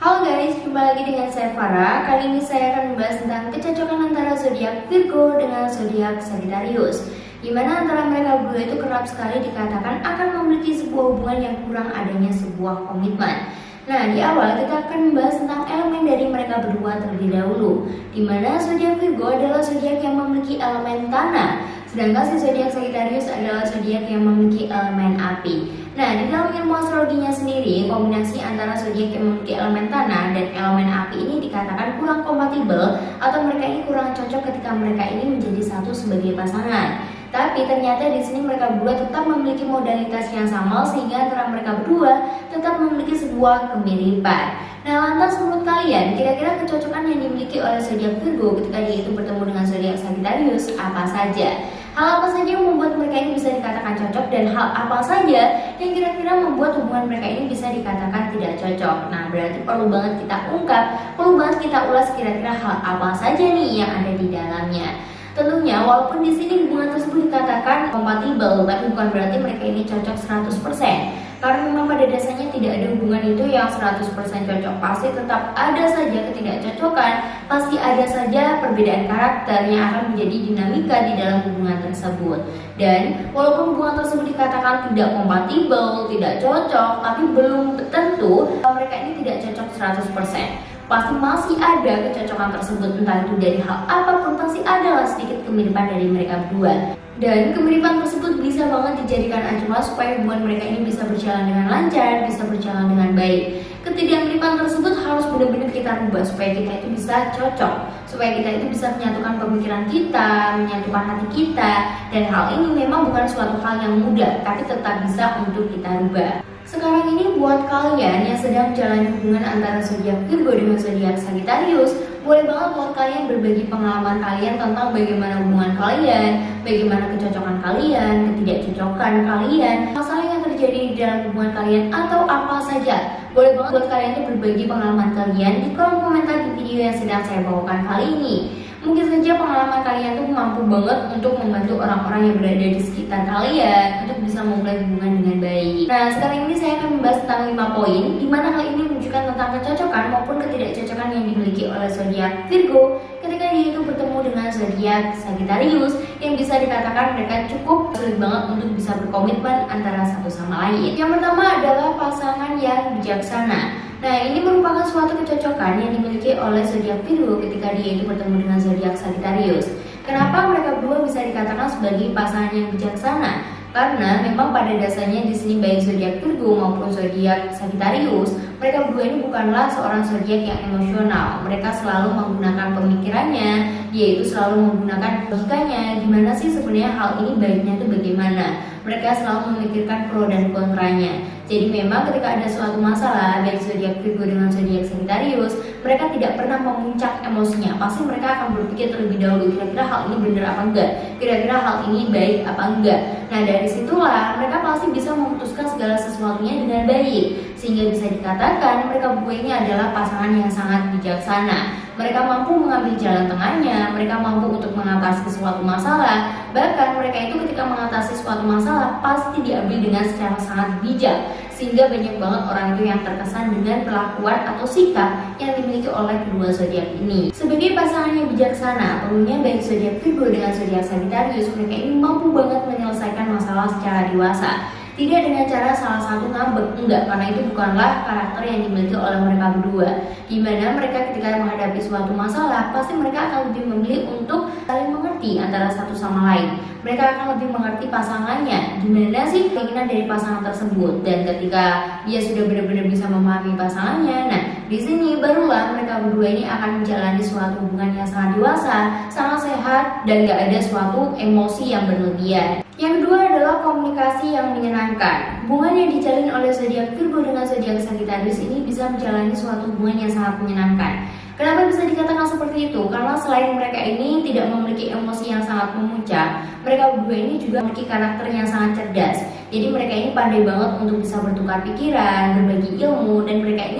Halo guys, jumpa lagi dengan saya Farah. Kali ini saya akan membahas tentang kecocokan antara zodiak Virgo dengan zodiak Sagittarius, di mana antara mereka berdua itu kerap sekali dikatakan akan memiliki sebuah hubungan yang kurang adanya sebuah komitmen. Nah, di awal kita akan membahas tentang elemen dari mereka berdua terlebih dahulu, di mana zodiak Virgo adalah zodiak yang memiliki elemen tanah, sedangkan si zodiak Sagittarius adalah zodiak yang memiliki elemen api. Nah, di dalam ilmu astrologinya sendiri, kombinasi antara zodiak yang memiliki elemen tanah dan elemen api ini dikatakan kurang kompatibel atau mereka ini kurang cocok ketika mereka ini menjadi satu sebagai pasangan. Tapi ternyata di sini mereka berdua tetap memiliki modalitas yang sama sehingga antara mereka berdua tetap memiliki sebuah kemiripan. Nah, lantas menurut kalian kira-kira kecocokan yang dimiliki oleh zodiak Virgo ketika dia itu bertemu dengan zodiak Sagittarius apa saja? Hal apa saja yang membuat mereka ini bisa dikatakan cocok dan hal apa saja yang kira-kira membuat hubungan mereka ini bisa dikatakan tidak cocok? Nah, berarti perlu banget kita ungkap, perlu banget kita ulas kira-kira hal apa saja nih yang ada di dalamnya. Tentunya walaupun di sini hubungan tersebut dikatakan kompatibel, tapi bukan berarti mereka ini cocok 100%. Karena memang pada dasarnya tidak ada hubungan itu yang 100% cocok. Pasti tetap ada saja ketidakcocokan, pasti ada saja perbedaan karakter yang akan menjadi dinamika di dalam hubungan tersebut. Dan walaupun hubungan tersebut dikatakan tidak kompatibel, tidak cocok, tapi belum tentu mereka ini tidak cocok 100%. Pasti masih ada kecocokan tersebut, entah itu dari hal apapun, pasti adalah sedikit kemiripan dari mereka berdua. Dan kemiripan tersebut bisa banget dijadikan acuan supaya hubungan mereka ini bisa berjalan dengan lancar, bisa berjalan dengan baik. Ketidakmiripan tersebut harus benar-benar kita rubah supaya kita itu bisa cocok, supaya kita itu bisa menyatukan pemikiran kita, menyatukan hati kita. Dan hal ini memang bukan suatu hal yang mudah, tapi tetap bisa untuk kita rubah. Sekarang ini buat kalian yang sedang menjalani hubungan antara zodiak Virgo dengan zodiak Sagittarius, boleh banget buat kalian berbagi pengalaman kalian tentang bagaimana hubungan kalian, bagaimana kecocokan kalian, ketidakcocokan kalian, masalah yang terjadi di dalam hubungan kalian atau apa saja. Boleh banget buat kalian tuh berbagi pengalaman kalian di kolom komentar di video yang sedang saya bawakan kali ini. Mungkin saja pengalaman kalian tuh mampu banget untuk membantu orang-orang yang berada di sekitar kalian untuk bisa memulai hubungan dengan baik. Nah, sekarang ini saya akan membahas tentang 5 poin di mana hal ini menunjukkan tentang kecocokan maupun ketidakcocokan yang dimiliki oleh zodiak Virgo ketika dia itu bertemu dengan zodiak Sagittarius yang bisa dikatakan mereka cukup sulit banget untuk bisa berkomitmen antara satu sama lain. Yang pertama adalah pasangan yang bijaksana. Nah, ini merupakan suatu kecocokan yang dimiliki oleh zodiak Virgo ketika dia itu bertemu dengan zodiak Sagittarius. Kenapa mereka berdua bisa dikatakan sebagai pasangan yang bijaksana? Karena memang pada dasarnya di sini baik zodiak Virgo maupun zodiak Sagittarius, mereka berdua ini bukanlah seorang zodiak yang emosional. Mereka selalu menggunakan pemikirannya, yaitu selalu menggunakan logikanya. Gimana sih sebenarnya hal ini baiknya itu bagaimana? Mereka selalu memikirkan pro dan kontranya. Jadi memang ketika ada suatu masalah baik zodiak Virgo dengan zodiak Sagittarius, mereka tidak pernah memuncak emosinya. Pasti mereka akan berpikir terlebih dahulu, kira-kira hal ini benar apa enggak, kira-kira hal ini baik apa enggak. Nah, dari situlah mereka pasti bisa memutuskan segala sesuatunya dengan baik, sehingga bisa dikatakan mereka berdua ini adalah pasangan yang sangat bijaksana. Mereka mampu mengambil jalan tengahnya, mereka mampu untuk mengatasi suatu masalah. Bahkan mereka itu ketika mengatasi suatu masalah pasti diambil dengan secara sangat bijak, sehingga banyak banget orang itu yang terkesan dengan perlakuan atau sikap yang dimiliki oleh kedua zodiak ini. Sebagai pasangan yang bijaksana, tentunya baik zodiak Virgo dengan zodiak Sagittarius, mereka ini mampu banget menyelesaikan masalah secara dewasa. Tidak dengan cara salah satu ngambek, enggak, karena itu bukanlah karakter yang dimiliki oleh mereka berdua. Dimana mereka ketika menghadapi suatu masalah, pasti mereka akan lebih memilih untuk saling mengerti antara satu sama lain. Mereka akan lebih mengerti pasangannya, gimana sih keinginan dari pasangan tersebut. Dan ketika dia sudah benar-benar bisa memahami pasangannya, nah di sini barulah mereka berdua ini akan menjalani suatu hubungan yang sangat dewasa, sangat sehat, dan gak ada suatu emosi yang berlebihan. Yang kedua adalah komunikasi yang menyenangkan. Hubungan yang dijalin oleh zodiak Virgo dengan zodiak Sagittarius ini bisa menjalani suatu hubungan yang sangat menyenangkan. Kenapa bisa dikatakan seperti itu? Karena selain mereka ini tidak memiliki emosi yang sangat memuncak, mereka berdua ini juga memiliki karakter yang sangat cerdas. Jadi mereka ini pandai banget untuk bisa bertukar pikiran, berbagi ilmu, dan mereka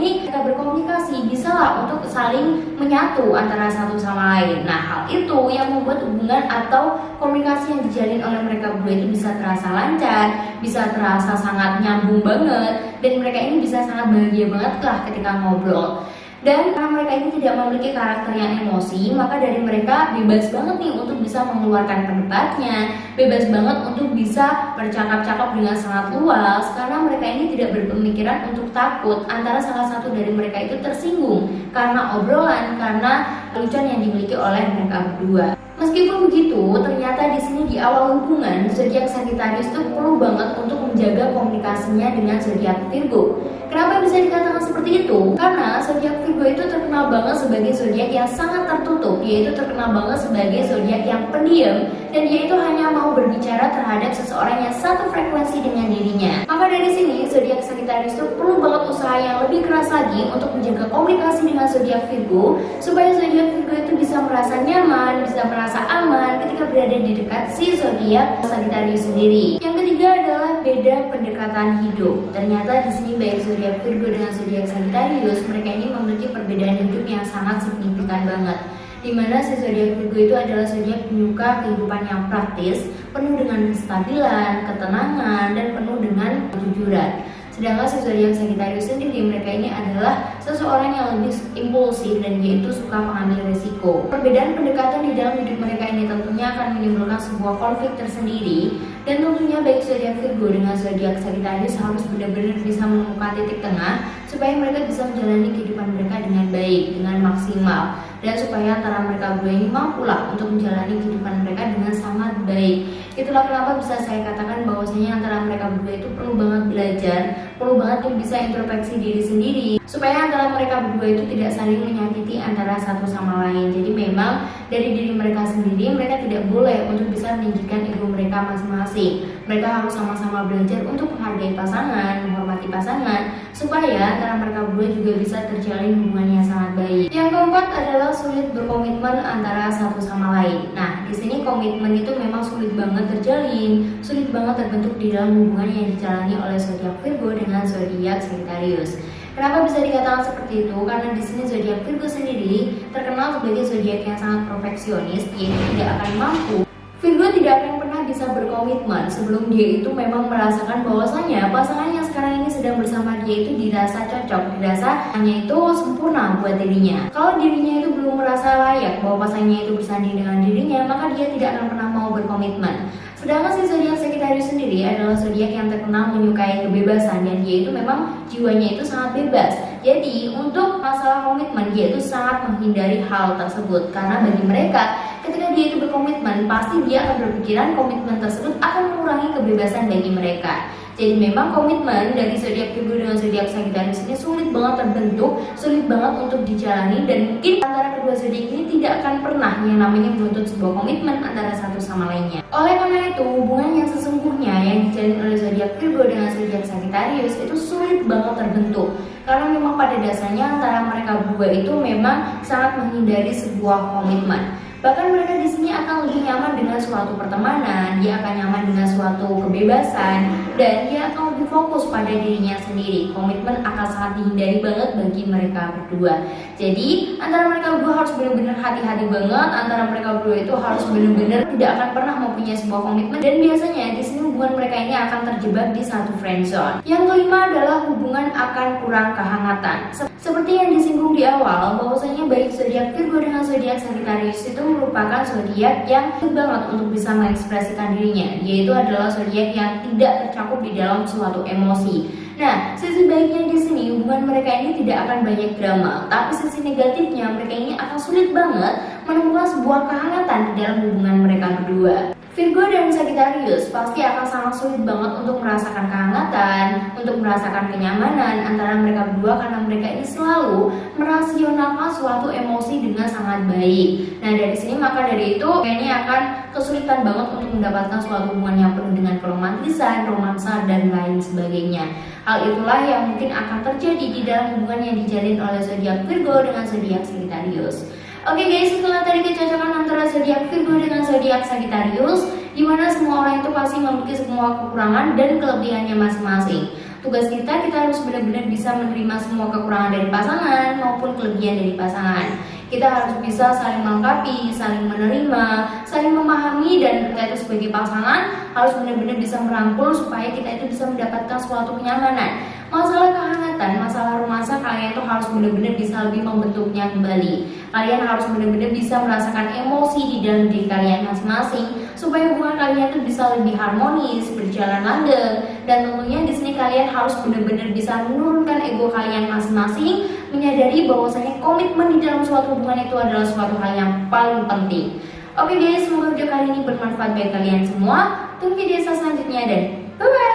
berkomunikasi bisa lah untuk saling menyatu antara satu sama lain. Nah, hal itu yang membuat hubungan atau komunikasi yang dijalin oleh mereka berdua itu bisa terasa lancar, bisa terasa sangat nyambung banget, dan mereka ini bisa sangat bahagia banget lah ketika ngobrol. Dan karena mereka ini tidak memiliki karakter yang emosi, maka dari mereka bebas banget nih untuk bisa mengeluarkan pendapatnya, bebas banget untuk bisa bercakap-cakap dengan sangat luas, karena mereka ini tidak berpemikiran untuk takut antara salah satu dari mereka itu tersinggung karena obrolan, karena kelucuan yang dimiliki oleh mereka berdua. Meskipun begitu, ternyata di sini di awal hubungan zodiak Sagittarius itu perlu banget untuk menjaga komunikasinya dengan zodiak Virgo. Kenapa bisa dikatakan seperti itu? Karena zodiak Virgo itu terkenal banget sebagai zodiak yang sangat tertutup, yaitu terkenal banget sebagai zodiak yang pendiam, dan dia itu hanya mau berbicara terhadap seseorang yang satu frekuensi dengan dirinya. Maka dari sini zodiak Sagittarius itu perlu banget usaha yang lebih keras lagi untuk menjaga komunikasi dengan zodiak Virgo, supaya zodiak Virgo itu bisa merasa nyaman, bisa merasa aman ketika berada di dekat si zodiak Sagittarius sendiri. Yang ketiga adalah beda pendekatan hidup. Ternyata di sini baik zodiak Virgo dengan zodiak Sagittarius, mereka ini memiliki perbedaan hidup yang sangat signifikan banget. Dimana si zodiak Virgo itu adalah zodiak penyuka kehidupan yang praktis, penuh dengan kestabilan, ketenangan, dan penuh dengan kejujuran. Sedangkan si zodiak Sagittarius sendiri, mereka ini adalah seseorang yang lebih impulsif dan dia itu suka mengambil risiko. Perbedaan pendekatan di dalam hidup mereka ini tentunya akan menimbulkan sebuah konflik tersendiri, dan tentunya baik zodiak Virgo dengan zodiak Sagittarius harus benar-benar bisa menemukan titik tengah supaya mereka bisa menjalani kehidupan mereka dengan baik, dengan maksimal, dan supaya antara mereka berdua ini mampulah untuk menjalani kehidupan mereka dengan sangat baik. Itulah kenapa bisa saya katakan bahwasanya antara mereka berdua itu perlu banget belajar, perlu banget untuk bisa introspeksi diri sendiri, supaya antara mereka berdua itu tidak saling menyakiti antara satu sama lain. Jadi memang dari diri mereka sendiri, mereka tidak boleh untuk bisa meninggikan ego mereka masing-masing. Mereka harus sama-sama belajar untuk menghargai pasangan, menghormati pasangan, supaya antara mereka berdua juga bisa terjalin hubungan yang sangat baik. Yang keempat adalah sulit berkomitmen antara satu sama lain. Nah, di sini komitmen itu memang sulit banget terjalin, sulit banget terbentuk di dalam hubungan yang dijalani oleh zodiak Virgo dengan zodiak Sagittarius. Kenapa bisa dikatakan seperti itu? Karena di sini zodiak Virgo sendiri terkenal sebagai zodiak yang sangat perfeksionis, yaitu tidak akan mampu. Virgo tidak akan pernah bisa berkomitmen sebelum dia itu memang merasakan bahwasanya pasangan yang sekarang ini sedang bersama dia itu dirasa cocok, dirasa hanya itu sempurna buat dirinya. Kalau dirinya itu belum merasa layak bahwa pasangannya itu bersanding dengan dirinya, maka dia tidak akan pernah mau berkomitmen. Sedangkan si zodiak Sagittarius sendiri adalah zodiak yang terkenal menyukai kebebasan, dan dia itu memang jiwanya itu sangat bebas. Jadi untuk masalah komitmen dia itu sangat menghindari hal tersebut, karena bagi mereka ketika dia itu berkomitmen pasti dia akan berpikiran komitmen tersebut akan mengurangi kebebasan bagi mereka. Jadi memang komitmen dari zodiak Virgo dengan zodiak Sagittarius ini sulit banget terbentuk, sulit banget untuk dijalani, dan mungkin antara kedua zodiak ini tidak akan pernah yang namanya menuntut sebuah komitmen antara satu sama lainnya. Oleh karena itu, hubungan yang sesungguhnya yang dijalin oleh zodiak Virgo dengan zodiak Sagittarius itu sulit banget terbentuk, karena memang pada dasarnya antara mereka berdua itu memang sangat menghindari sebuah komitmen. Bahkan mereka di sini akan lebih nyaman dengan suatu pertemanan, dia akan nyaman dengan suatu kebebasan, dan dia akan lebih fokus pada dirinya sendiri. Komitmen akan sangat dihindari banget bagi mereka berdua. Jadi antara mereka berdua harus benar-benar hati-hati banget, antara mereka berdua itu harus benar-benar tidak akan pernah mempunyai sebuah komitmen, dan biasanya di sini hubungan mereka ini akan terjebak di satu friendzone. Yang kelima adalah hubungan akan kurang kehangatan. Seperti yang disinggung di awal, bahwasanya baik zodiak Virgo dengan zodiak Sagittarius itu merupakan zodiak yang sulit banget untuk bisa mengekspresikan dirinya. Dia itu adalah zodiak yang tidak tercakup di dalam suatu emosi. Nah, sisi baiknya di sini hubungan mereka ini tidak akan banyak drama, tapi sisi negatifnya mereka ini akan sulit banget menemukan sebuah kehangatan di dalam hubungan mereka berdua. Virgo dan Sagittarius pasti akan sangat sulit banget untuk merasakan kehangatan, untuk merasakan kenyamanan antara mereka berdua, karena mereka ini selalu merasionalkan suatu emosi dengan sangat baik. Nah, dari sini maka dari itu kayaknya akan kesulitan banget untuk mendapatkan suatu hubungan yang penuh dengan keromantisan, romansa, dan lain sebagainya. Hal itulah yang mungkin akan terjadi di dalam hubungan yang dijalin oleh zodiak Virgo dengan zodiak Sagittarius. Oke guys, setelah tadi kecocokan antara zodiak Virgo dengan zodiak Sagittarius, di mana semua orang itu pasti memiliki semua kekurangan dan kelebihannya masing-masing. Tugas kita harus benar-benar bisa menerima semua kekurangan dari pasangan maupun kelebihan dari pasangan. Kita harus bisa saling melengkapi, saling menerima, saling memahami, dan kita itu sebagai pasangan harus benar-benar bisa merangkul supaya kita itu bisa mendapatkan suatu kenyamanan. Masalah kehangatan, masalah romansa, kalian itu harus benar-benar bisa lebih membentuknya kembali. Kalian harus benar-benar bisa merasakan emosi di dalam diri kalian masing-masing supaya hubungan kalian itu bisa lebih harmonis, berjalan langgeng. Dan tentunya di sini kalian harus benar-benar bisa menurunkan ego kalian masing-masing, menyadari bahwasanya komitmen di dalam suatu hubungan itu adalah suatu hal yang paling penting. Oke guys, semoga video kali ini bermanfaat bagi kalian semua. Tunggu video selanjutnya dan bye bye.